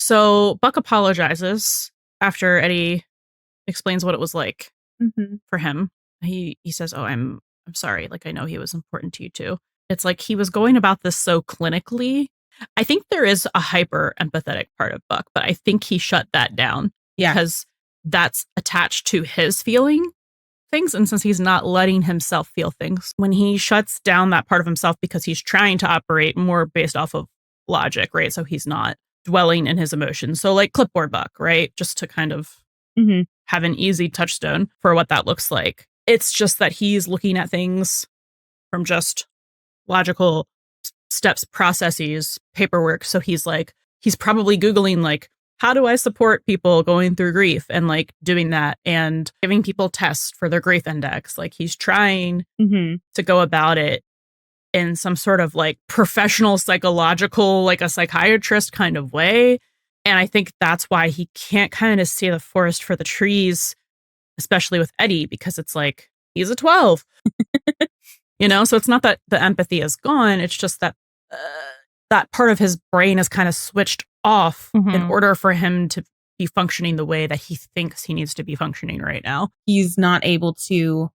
So Buck apologizes after Eddie explains what it was like for him. He says, "Oh, I'm sorry. Like, I know he was important to you too." It's like he was going about this so clinically. I think there is a hyper empathetic part of Buck, but I think he shut that down because that's attached to his feeling things. And since he's not letting himself feel things, when he shuts down that part of himself because he's trying to operate more based off of logic, right? So he's not dwelling in his emotions. So like clipboard Buck, right? Just to kind of have an easy touchstone for what that looks like. It's just that he's looking at things from just logical steps, processes, paperwork. So he's probably Googling like, how do I support people going through grief, and like doing that and giving people tests for their grief index. Like he's trying to go about it in some sort of like professional psychological, like a psychiatrist kind of way. And I think that's why he can't kind of see the forest for the trees, especially with Eddie, because it's like, he's a 12, so it's not that the empathy is gone. It's just that that part of his brain is kind of switched off in order for him to be functioning the way that he thinks he needs to be functioning right now. He's not able to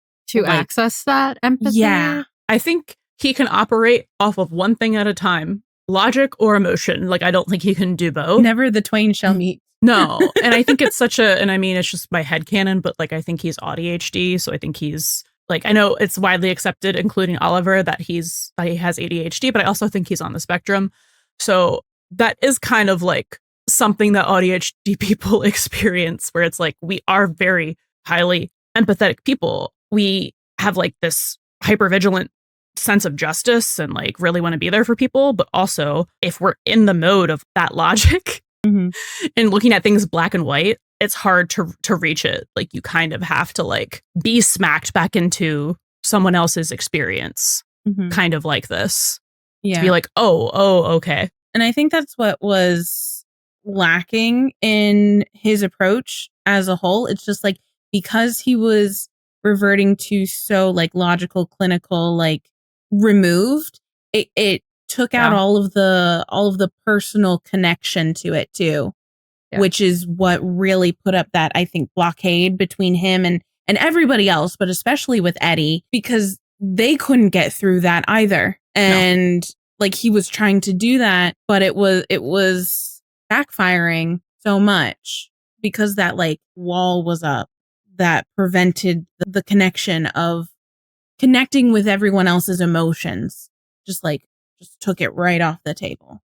access that empathy. Yeah. I think he can operate off of one thing at a time, logic or emotion. Like, I don't think he can do both. Never the twain shall meet. No. And I think it's it's just my headcanon, but like, I think he's ADHD. So I think he's like, I know it's widely accepted, including Oliver, that he has ADHD, but I also think he's on the spectrum. So that is kind of like something that ADHD people experience, where it's like, we are very highly empathetic people. We have like this hypervigilant sense of justice and like really want to be there for people. But also, if we're in the mode of that logic and looking at things black and white, it's hard to reach it. Like, you kind of have to like be smacked back into someone else's experience, kind of like this. Yeah. To be like, oh, okay. And I think that's what was lacking in his approach as a whole. It's just like, because he was reverting to so like logical, clinical, like removed, it took out all of the personal connection to it too. Yeah. Which is what really put up that, I think, blockade between him and everybody else, but especially with Eddie, because they couldn't get through that either. And like, he was trying to do that, but it was backfiring so much because that like wall was up that prevented the connection of connecting with everyone else's emotions. Just took it right off the table.